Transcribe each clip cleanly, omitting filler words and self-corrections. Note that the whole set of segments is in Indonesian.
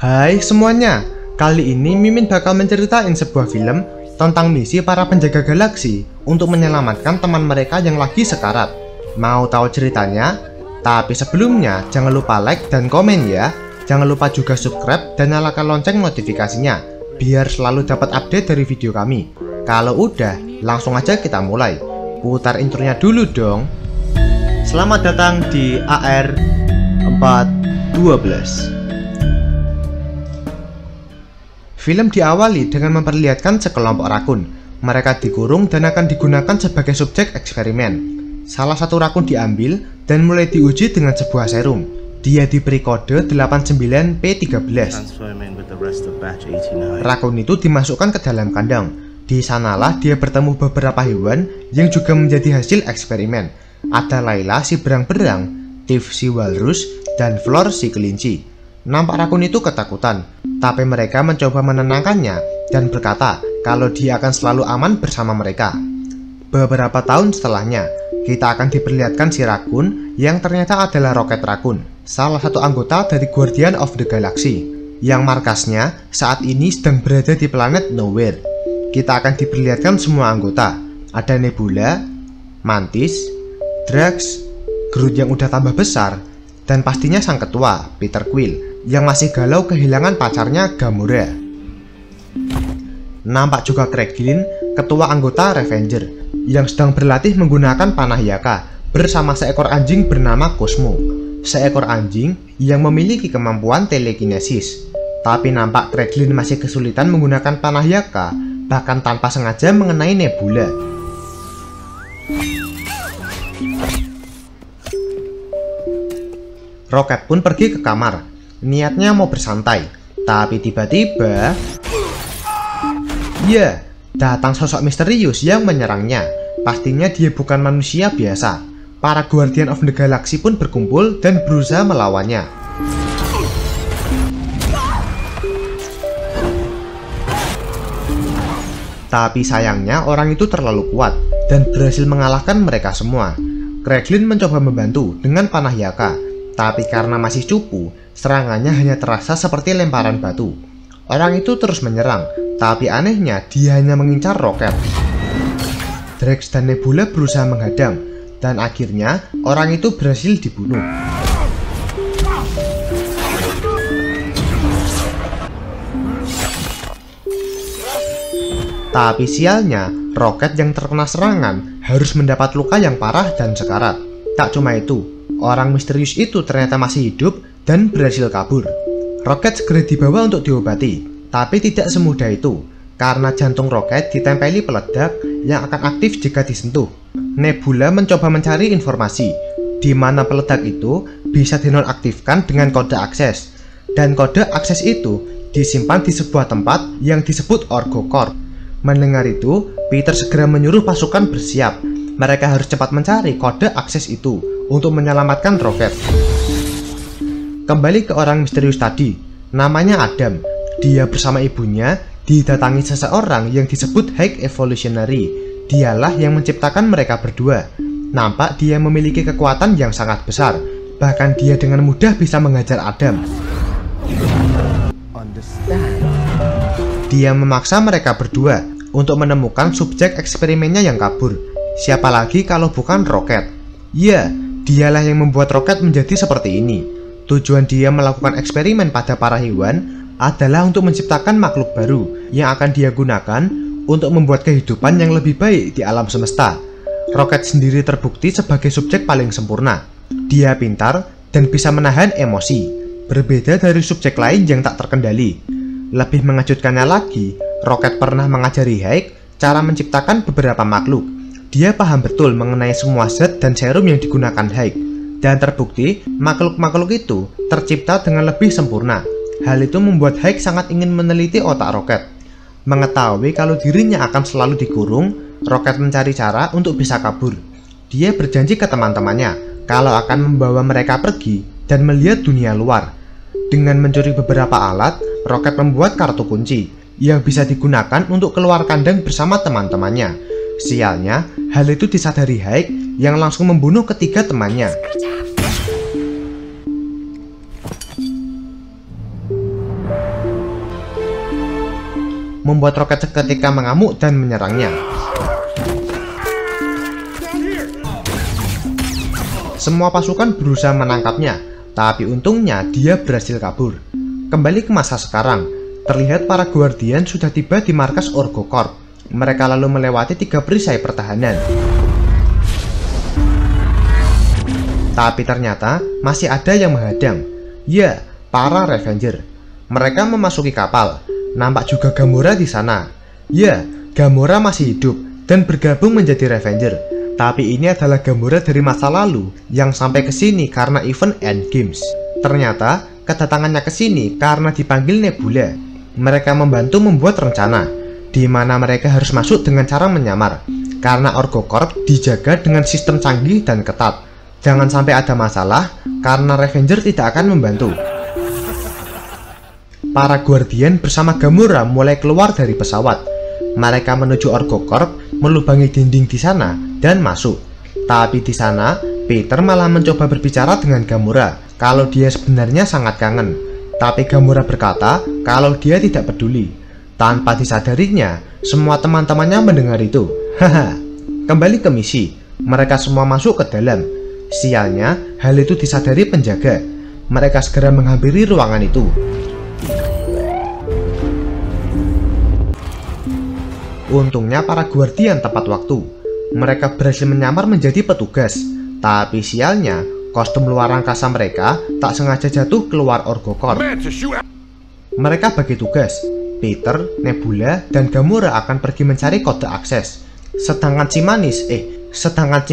Hai semuanya, kali ini Mimin bakal menceritain sebuah film tentang misi para penjaga galaksi untuk menyelamatkan teman mereka yang lagi sekarat. Mau tahu ceritanya? Tapi sebelumnya jangan lupa like dan komen ya. Jangan lupa juga subscribe dan nyalakan lonceng notifikasinya biar selalu dapat update dari video kami. Kalau udah, langsung aja kita mulai. Putar intronya dulu dong. Selamat datang di AR 412. Film diawali dengan memperlihatkan sekelompok rakun. Mereka dikurung dan akan digunakan sebagai subjek eksperimen. Salah satu rakun diambil dan mulai diuji dengan sebuah serum. Dia diberi kode 89P13. Rakun itu dimasukkan ke dalam kandang. Di sanalah dia bertemu beberapa hewan yang juga menjadi hasil eksperimen. Ada Layla si berang-berang, Tiff si walrus, dan Flor si kelinci. Nampak rakun itu ketakutan, tapi mereka mencoba menenangkannya dan berkata kalau dia akan selalu aman bersama mereka. Beberapa tahun setelahnya, kita akan diperlihatkan si rakun yang ternyata adalah Rocket Raccoon, salah satu anggota dari Guardian of the Galaxy, yang markasnya saat ini sedang berada di planet Nowhere. Kita akan diperlihatkan semua anggota. Ada Nebula, Mantis, Drax, Groot yang udah tambah besar, dan pastinya sang ketua, Peter Quill, yang masih galau kehilangan pacarnya Gamora. Nampak juga Craiglin, ketua anggota Revenger, yang sedang berlatih menggunakan panah Yaka bersama seekor anjing bernama Cosmo, seekor anjing yang memiliki kemampuan telekinesis. Tapi nampak Craiglin masih kesulitan menggunakan panah Yaka, bahkan tanpa sengaja mengenai Nebula. Rocket pun pergi ke kamar, niatnya mau bersantai, tapi tiba-tiba datang sosok misterius yang menyerangnya. Pastinya dia bukan manusia biasa. Para Guardian of the Galaxy pun berkumpul dan berusaha melawannya. Tapi sayangnya orang itu terlalu kuat dan berhasil mengalahkan mereka semua. Craiglin mencoba membantu dengan panah Yaka, tapi karena masih cupu, serangannya hanya terasa seperti lemparan batu. Orang itu terus menyerang, tapi anehnya dia hanya mengincar Rocket. Drax dan Nebula berusaha menghadang, dan akhirnya orang itu berhasil dibunuh. Tapi sialnya, Rocket yang terkena serangan harus mendapat luka yang parah dan sekarat. Tak cuma itu, orang misterius itu ternyata masih hidup dan berhasil kabur. Rocket segera dibawa untuk diobati, tapi tidak semudah itu, karena jantung Rocket ditempeli peledak yang akan aktif jika disentuh. Nebula mencoba mencari informasi di mana peledak itu bisa dinonaktifkan dengan kode akses, dan kode akses itu disimpan di sebuah tempat yang disebut Orgo Corp. Mendengar itu, Peter segera menyuruh pasukan bersiap. Mereka harus cepat mencari kode akses itu untuk menyelamatkan Rocket. Kembali ke orang misterius tadi, namanya Adam. Dia bersama ibunya didatangi seseorang yang disebut High Evolutionary. Dialah yang menciptakan mereka berdua. Nampak dia memiliki kekuatan yang sangat besar. Bahkan dia dengan mudah bisa menghajar Adam. Dia memaksa mereka berdua untuk menemukan subjek eksperimennya yang kabur. Siapa lagi kalau bukan Rocket? Ya, dialah yang membuat Rocket menjadi seperti ini. Tujuan dia melakukan eksperimen pada para hewan adalah untuk menciptakan makhluk baru yang akan dia gunakan untuk membuat kehidupan yang lebih baik di alam semesta. Rocket sendiri terbukti sebagai subjek paling sempurna. Dia pintar dan bisa menahan emosi, berbeda dari subjek lain yang tak terkendali. Lebih mengejutkannya lagi, Rocket pernah mengajari Hyde cara menciptakan beberapa makhluk. Dia paham betul mengenai semua zat dan serum yang digunakan Hyde, dan terbukti makhluk-makhluk itu tercipta dengan lebih sempurna. Hal itu membuat Hyde sangat ingin meneliti otak Rocket. Mengetahui kalau dirinya akan selalu dikurung, Rocket mencari cara untuk bisa kabur. Dia berjanji ke teman-temannya kalau akan membawa mereka pergi dan melihat dunia luar. Dengan mencuri beberapa alat, Rocket membuat kartu kunci yang bisa digunakan untuk keluar kandang bersama teman-temannya. Sialnya, hal itu disadari Hyde yang langsung membunuh ketiga temannya. membuat roket seketika mengamuk dan menyerangnya. Semua pasukan berusaha menangkapnya, tapi untungnya dia berhasil kabur. Kembali ke masa sekarang, terlihat para Guardian sudah tiba di markas Orgo Corp. Mereka lalu melewati 3 perisai pertahanan. Tapi ternyata masih ada yang menghadang. Ya, para Revenger. Mereka memasuki kapal. Nampak juga Gamora di sana. Ya, Gamora masih hidup dan bergabung menjadi Revenger. Tapi ini adalah Gamora dari masa lalu yang sampai ke sini karena event Endgames. Ternyata kedatangannya ke sini karena dipanggil Nebula. Mereka membantu membuat rencana di mana mereka harus masuk dengan cara menyamar. Karena Orgo Corp dijaga dengan sistem canggih dan ketat. Jangan sampai ada masalah karena Revenger tidak akan membantu. Para Guardian bersama Gamora mulai keluar dari pesawat. Mereka menuju Orgo Corp, melubangi dinding di sana dan masuk. Tapi di sana, Peter malah mencoba berbicara dengan Gamora kalau dia sebenarnya sangat kangen. Tapi Gamora berkata kalau dia tidak peduli. Tanpa disadarinya, semua teman-temannya mendengar itu. Haha. Kembali ke misi, mereka semua masuk ke dalam. Sialnya, hal itu disadari penjaga. Mereka segera menghampiri ruangan itu. Untungnya para Guardian tepat waktu. Mereka berhasil menyamar menjadi petugas. Tapi sialnya, kostum luar angkasa mereka tak sengaja jatuh keluar Orgo Corp. Mereka bagi tugas. Peter, Nebula, dan Gamora akan pergi mencari kode akses. Sedangkan si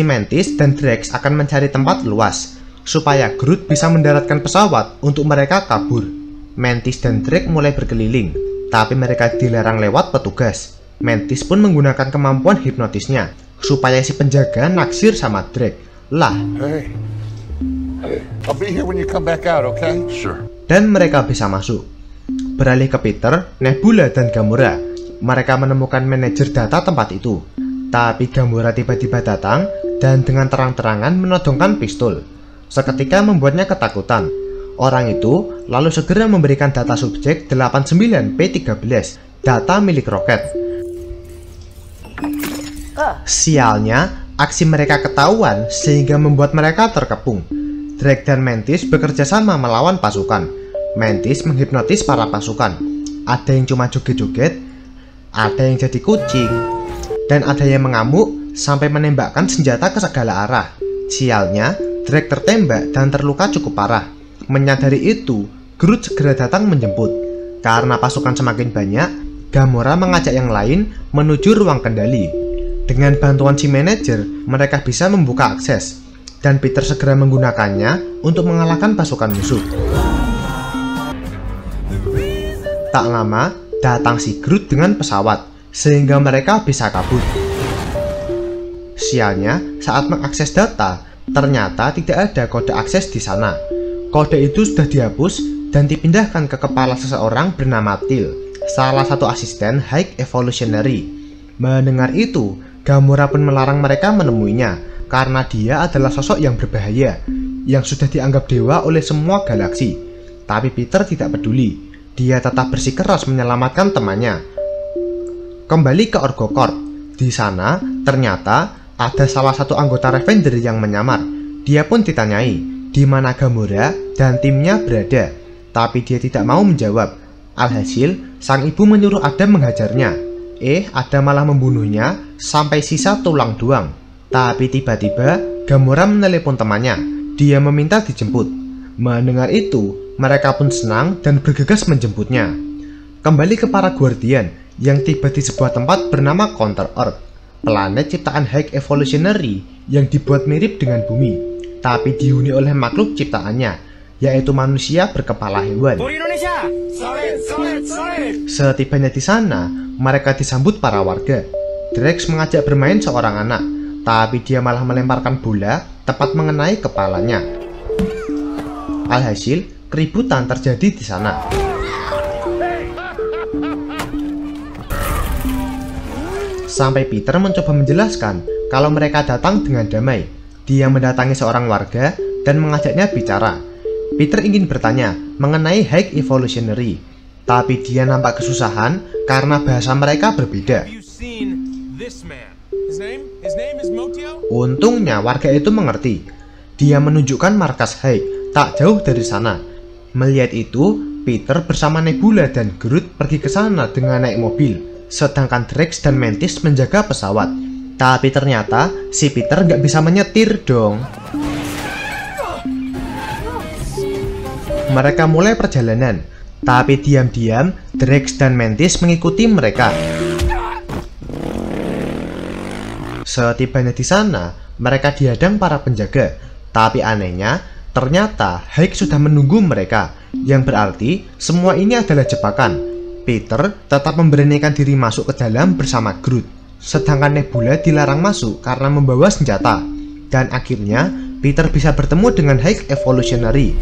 Mantis dan Drax akan mencari tempat luas supaya Groot bisa mendaratkan pesawat untuk mereka kabur. Mantis dan Drax mulai berkeliling, tapi mereka dilarang lewat petugas. Mantis pun menggunakan kemampuan hipnotisnya supaya si penjaga naksir sama Drax. Lah. Hey, I'll be here when you come back out, okay? Sure. Dan mereka bisa masuk. Beralih ke Peter, Nebula, dan Gamora. Mereka menemukan manajer data tempat itu. Tapi Gamora tiba-tiba datang dan dengan terang-terangan menodongkan pistol. Seketika membuatnya ketakutan. Orang itu lalu segera memberikan data subjek 89P13, data milik roket. Sialnya, aksi mereka ketahuan sehingga membuat mereka terkepung. Drax dan Mantis bekerja sama melawan pasukan. Mantis menghipnotis para pasukan. Ada yang cuma joget-joget, ada yang jadi kucing, dan ada yang mengamuk sampai menembakkan senjata ke segala arah. Sialnya, Drax tertembak dan terluka cukup parah. Menyadari itu, Groot segera datang menjemput. Karena pasukan semakin banyak, Gamora mengajak yang lain menuju ruang kendali. Dengan bantuan si manajer, mereka bisa membuka akses, dan Peter segera menggunakannya untuk mengalahkan pasukan musuh. Tak lama, datang si Groot dengan pesawat, sehingga mereka bisa kabur. Sialnya, saat mengakses data, ternyata tidak ada kode akses di sana. Kode itu sudah dihapus dan dipindahkan ke kepala seseorang bernama Teal, salah satu asisten High Evolutionary. Mendengar itu, Gamora pun melarang mereka menemuinya karena dia adalah sosok yang berbahaya yang sudah dianggap dewa oleh semua galaksi. Tapi Peter tidak peduli. Dia tetap bersikeras menyelamatkan temannya. Kembali ke Orgo Corp. Di sana ternyata ada salah satu anggota Revenger yang menyamar. Dia pun ditanyai di mana Gamora dan timnya berada, tapi dia tidak mau menjawab. Alhasil, sang ibu menyuruh Adam menghajarnya. Adam malah membunuhnya sampai sisa tulang doang. Tapi tiba-tiba Gamora menelepon temannya. Dia meminta dijemput. Mendengar itu, mereka pun senang dan bergegas menjemputnya. Kembali ke para Guardian yang tiba di sebuah tempat bernama Counter Earth, planet ciptaan High Evolutionary yang dibuat mirip dengan bumi, tapi dihuni oleh makhluk ciptaannya, yaitu manusia berkepala hewan. Setibanya di sana, mereka disambut para warga. Drax mengajak bermain seorang anak, tapi dia malah melemparkan bola tepat mengenai kepalanya. Alhasil, keributan terjadi di sana. Sampai Peter mencoba menjelaskan kalau mereka datang dengan damai. Dia mendatangi seorang warga dan mengajaknya bicara. Peter ingin bertanya mengenai High Evolutionary. Tapi dia nampak kesusahan karena bahasa mereka berbeda. Untungnya warga itu mengerti. Dia menunjukkan markas Hike tak jauh dari sana. Melihat itu, Peter bersama Nebula dan Groot pergi ke sana dengan naik mobil, sedangkan Drax dan Mantis menjaga pesawat. Tapi ternyata si Peter nggak bisa menyetir dong. Mereka mulai perjalanan, tapi diam-diam Drax dan Mantis mengikuti mereka. Setibanya di sana, mereka dihadang para penjaga. Tapi anehnya, ternyata Hike sudah menunggu mereka, yang berarti semua ini adalah jebakan. Peter tetap memberanikan diri masuk ke dalam bersama Groot, sedangkan Nebula dilarang masuk karena membawa senjata. Dan akhirnya Peter bisa bertemu dengan Hike Evolutionary.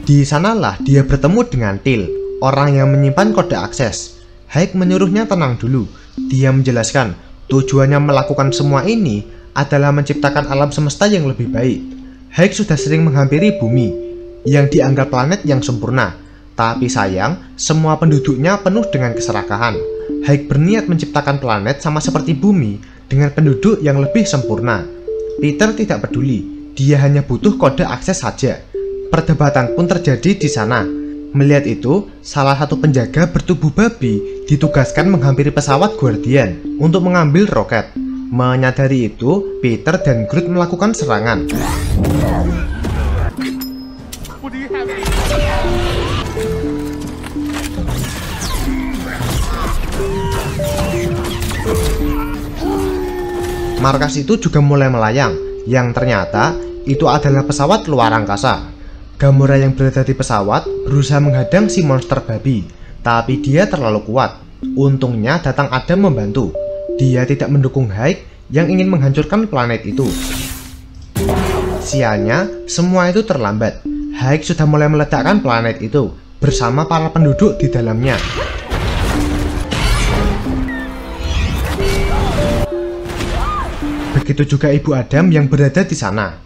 Di sanalah dia bertemu dengan Till, orang yang menyimpan kode akses. Hike menyuruhnya tenang dulu. Dia menjelaskan tujuannya melakukan semua ini adalah menciptakan alam semesta yang lebih baik. Hike sudah sering menghampiri bumi, yang dianggap planet yang sempurna. Tapi sayang, semua penduduknya penuh dengan keserakahan. Hike berniat menciptakan planet sama seperti bumi, dengan penduduk yang lebih sempurna. Peter tidak peduli, dia hanya butuh kode akses saja. Perdebatan pun terjadi di sana. Melihat itu, salah satu penjaga bertubuh babi ditugaskan menghampiri pesawat Guardian untuk mengambil roket. Menyadari itu, Peter dan Groot melakukan serangan. Markas itu juga mulai melayang, yang ternyata itu adalah pesawat luar angkasa. Gamora yang berada di pesawat berusaha menghadang si monster babi, tapi dia terlalu kuat. Untungnya datang Adam membantu. Dia tidak mendukung Hike yang ingin menghancurkan planet itu. Sialnya, semua itu terlambat. Hike sudah mulai meledakkan planet itu bersama para penduduk di dalamnya. Begitu juga Ibu Adam yang berada di sana.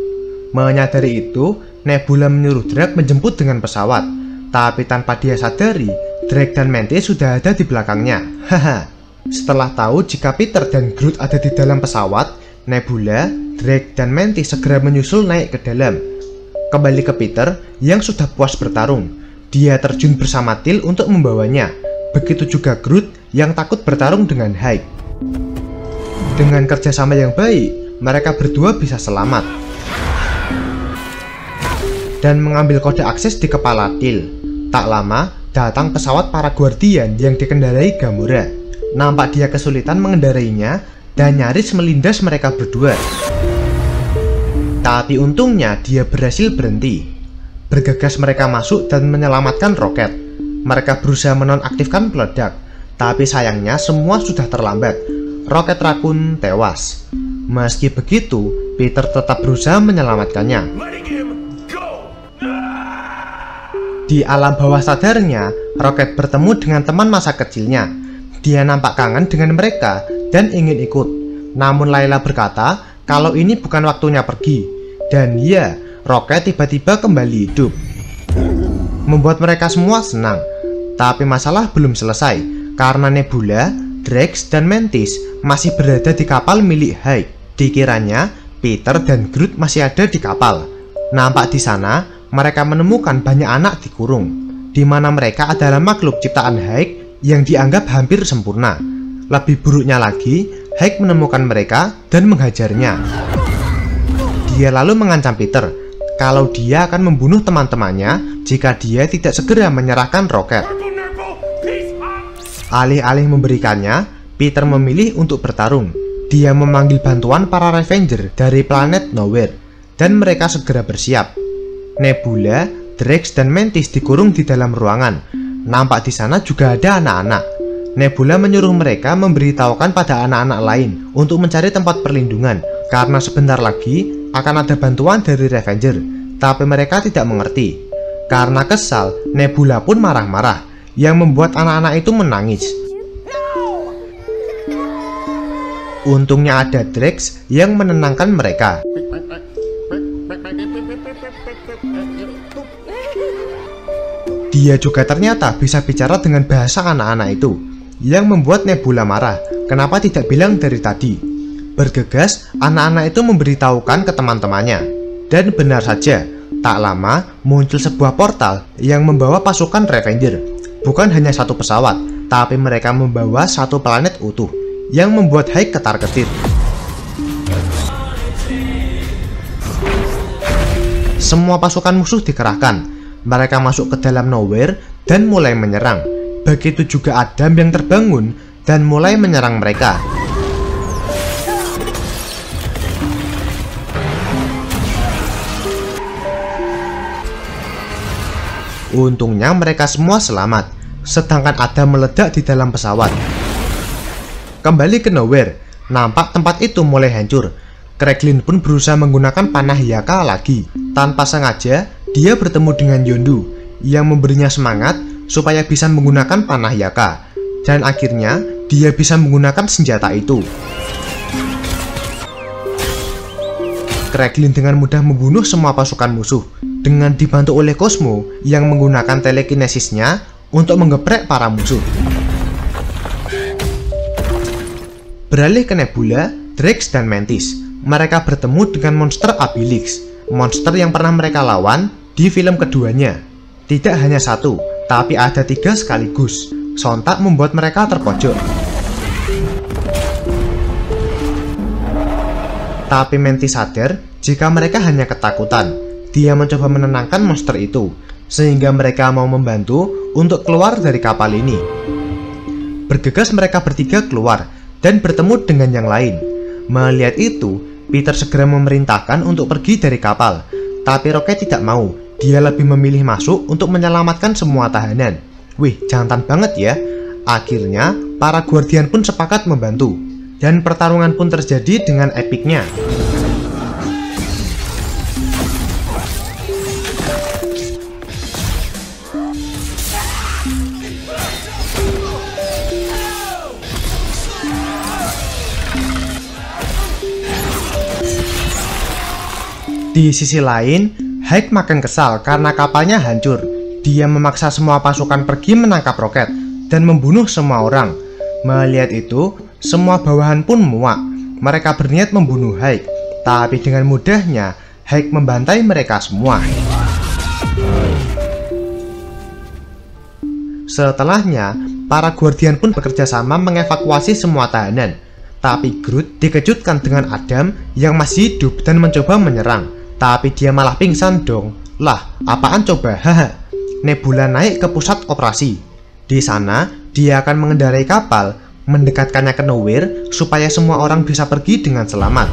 Menyadari itu, Nebula menyuruh Drax menjemput dengan pesawat. Tapi tanpa dia sadari, Drax dan Mantis sudah ada di belakangnya. Haha. Setelah tahu jika Peter dan Groot ada di dalam pesawat, Nebula, Drax, dan Mantis segera menyusul naik ke dalam. Kembali ke Peter yang sudah puas bertarung. Dia terjun bersama Till untuk membawanya. Begitu juga Groot yang takut bertarung dengan Hike. Dengan kerjasama yang baik, mereka berdua bisa selamat dan mengambil kode akses di kepala Till. Tak lama, datang pesawat para Guardian yang dikendarai Gamora. Nampak dia kesulitan mengendarainya dan nyaris melindas mereka berdua. Tapi untungnya dia berhasil berhenti. Bergegas mereka masuk dan menyelamatkan roket. Mereka berusaha menonaktifkan peledak, tapi sayangnya semua sudah terlambat. Roket Raccoon tewas. Meski begitu, Peter tetap berusaha menyelamatkannya. Di alam bawah sadarnya, Rocket bertemu dengan teman masa kecilnya. Dia nampak kangen dengan mereka dan ingin ikut. Namun Layla berkata kalau ini bukan waktunya pergi. Dan ya, Rocket tiba-tiba kembali hidup. Membuat mereka semua senang. Tapi masalah belum selesai, karena Nebula, Drax, dan Mantis masih berada di kapal milik Hike. Dikiranya Peter dan Groot masih ada di kapal. Nampak di sana mereka menemukan banyak anak dikurung, di mana mereka adalah makhluk ciptaan Hike yang dianggap hampir sempurna. Lebih buruknya lagi, Hike menemukan mereka dan menghajarnya. Dia lalu mengancam Peter kalau dia akan membunuh teman-temannya jika dia tidak segera menyerahkan roket. Alih-alih memberikannya, Peter memilih untuk bertarung. Dia memanggil bantuan para Revenger dari planet Nowhere, dan mereka segera bersiap. Nebula, Drax, dan Mantis dikurung di dalam ruangan. Nampak di sana juga ada anak-anak. Nebula menyuruh mereka memberitahukan pada anak-anak lain untuk mencari tempat perlindungan, karena sebentar lagi akan ada bantuan dari Revenger. Tapi mereka tidak mengerti. Karena kesal, Nebula pun marah-marah, yang membuat anak-anak itu menangis. Untungnya ada Drax yang menenangkan mereka. Dia juga ternyata bisa bicara dengan bahasa anak-anak itu, yang membuat Nebula marah. Kenapa tidak bilang dari tadi? Bergegas, anak-anak itu memberitahukan ke teman-temannya. Dan benar saja, tak lama muncul sebuah portal yang membawa pasukan Revenger. Bukan hanya satu pesawat, tapi mereka membawa satu planet utuh, yang membuat Hyde ketar-ketir. Semua pasukan musuh dikerahkan. Mereka masuk ke dalam Nowhere dan mulai menyerang. Begitu juga Adam yang terbangun dan mulai menyerang mereka. Untungnya mereka semua selamat, sedangkan Adam meledak di dalam pesawat. Kembali ke Nowhere, nampak tempat itu mulai hancur. Kraglin pun berusaha menggunakan panah Yaka lagi. Tanpa sengaja, dia bertemu dengan Yondu yang memberinya semangat supaya bisa menggunakan panah Yaka. Dan akhirnya, dia bisa menggunakan senjata itu. Kraglin dengan mudah membunuh semua pasukan musuh dengan dibantu oleh Cosmo yang menggunakan telekinesisnya untuk menggeprek para musuh. Beralih ke Nebula, Drax dan Mantis. Mereka bertemu dengan monster Abilix, monster yang pernah mereka lawan di film keduanya. Tidak hanya satu, tapi ada 3 sekaligus. Sontak membuat mereka terpojok. Tapi Mantis sadar jika mereka hanya ketakutan. Dia mencoba menenangkan monster itu, sehingga mereka mau membantu untuk keluar dari kapal ini. Bergegas mereka bertiga keluar dan bertemu dengan yang lain. Melihat itu, Peter segera memerintahkan untuk pergi dari kapal. Tapi Rocket tidak mau. Dia lebih memilih masuk untuk menyelamatkan semua tahanan. Wih, jantan banget ya. Akhirnya, para Guardian pun sepakat membantu. Dan pertarungan pun terjadi dengan epicnya. Di sisi lain, Hyde makin kesal karena kapalnya hancur. Dia memaksa semua pasukan pergi menangkap Rocket dan membunuh semua orang. Melihat itu, semua bawahan pun muak. Mereka berniat membunuh Hyde, tapi dengan mudahnya Hyde membantai mereka semua. Setelahnya, para Guardian pun bekerja sama mengevakuasi semua tahanan. Tapi Groot dikejutkan dengan Adam yang masih hidup dan mencoba menyerang. Tapi dia malah pingsan dong. Lah, apaan coba? Haha. Nebula naik ke pusat operasi. Di sana, dia akan mengendarai kapal, mendekatkannya ke Nowhere supaya semua orang bisa pergi dengan selamat.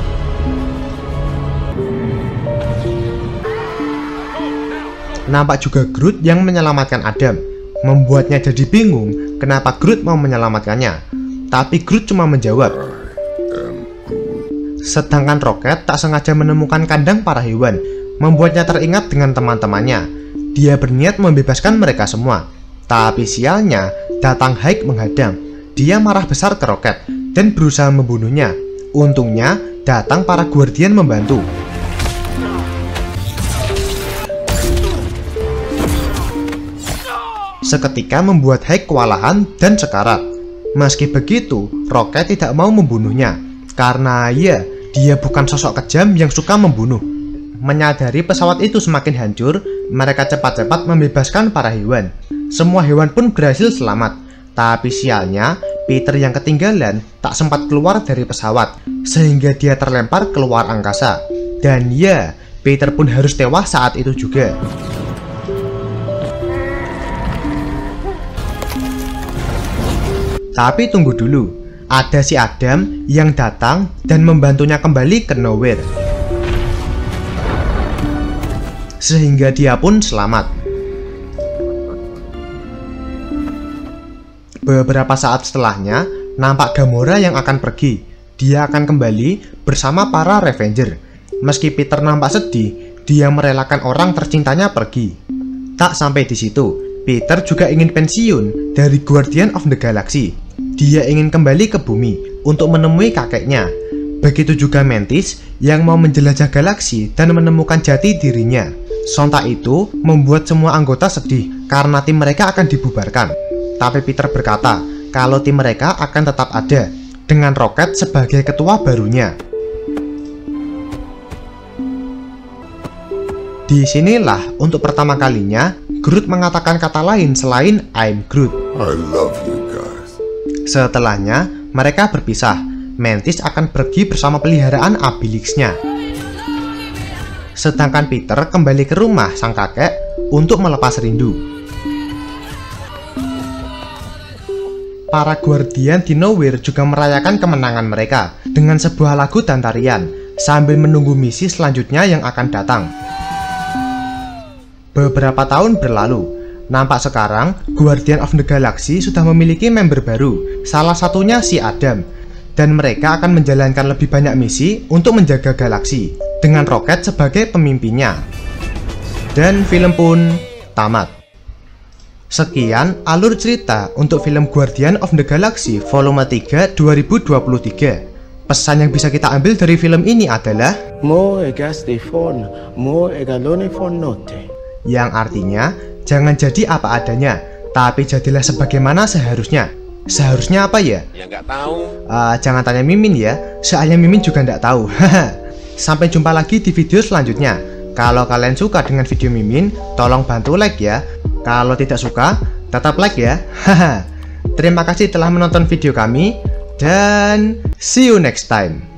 Nampak juga Groot yang menyelamatkan Adam. Membuatnya jadi bingung kenapa Groot mau menyelamatkannya. Tapi Groot cuma menjawab. Sedangkan Rocket tak sengaja menemukan kandang para hewan, membuatnya teringat dengan teman-temannya. Dia berniat membebaskan mereka semua. Tapi sialnya, datang Hyde menghadang. Dia marah besar ke Rocket dan berusaha membunuhnya. Untungnya, datang para Guardian membantu. Seketika membuat Hyde kewalahan dan sekarat. Meski begitu, Rocket tidak mau membunuhnya. Karena ya, dia bukan sosok kejam yang suka membunuh. Menyadari pesawat itu semakin hancur, mereka cepat-cepat membebaskan para hewan. Semua hewan pun berhasil selamat. Tapi sialnya, Peter yang ketinggalan tak sempat keluar dari pesawat, sehingga dia terlempar keluar angkasa. Dan ya, Peter pun harus tewas saat itu juga. Tapi tunggu dulu. Ada si Adam yang datang dan membantunya kembali ke Nowhere, sehingga dia pun selamat. Beberapa saat setelahnya, nampak Gamora yang akan pergi. Dia akan kembali bersama para Revenger. Meski Peter nampak sedih, dia merelakan orang tercintanya pergi. Tak sampai di situ, Peter juga ingin pensiun dari Guardian of the Galaxy. Dia ingin kembali ke bumi untuk menemui kakeknya. Begitu juga Mantis yang mau menjelajah galaksi dan menemukan jati dirinya. Sontak itu membuat semua anggota sedih karena tim mereka akan dibubarkan. Tapi Peter berkata kalau tim mereka akan tetap ada dengan Rocket sebagai ketua barunya. Disinilah untuk pertama kalinya Groot mengatakan kata lain selain I'm Groot. I love you guys. Setelahnya mereka berpisah. Mantis akan pergi bersama peliharaan Abilix-nya. Sedangkan Peter kembali ke rumah sang kakek untuk melepas rindu. Para Guardian di Knowhere juga merayakan kemenangan mereka dengan sebuah lagu dan tarian sambil menunggu misi selanjutnya yang akan datang. Beberapa tahun berlalu, nampak sekarang Guardian of the Galaxy sudah memiliki member baru, salah satunya si Adam, dan mereka akan menjalankan lebih banyak misi untuk menjaga galaksi, dengan Rocket sebagai pemimpinnya. Dan film pun tamat. Sekian alur cerita untuk film Guardian of the Galaxy volume 3 2023. Pesan yang bisa kita ambil dari film ini adalah yang artinya jangan jadi apa adanya, tapi jadilah sebagaimana seharusnya. Seharusnya apa ya? Ya nggak tahu. Jangan tanya Mimin ya, soalnya Mimin juga nggak tahu. Sampai jumpa lagi di video selanjutnya. Kalau kalian suka dengan video Mimin, tolong bantu like ya. Kalau tidak suka, tetap like ya. Terima kasih telah menonton video kami, dan see you next time.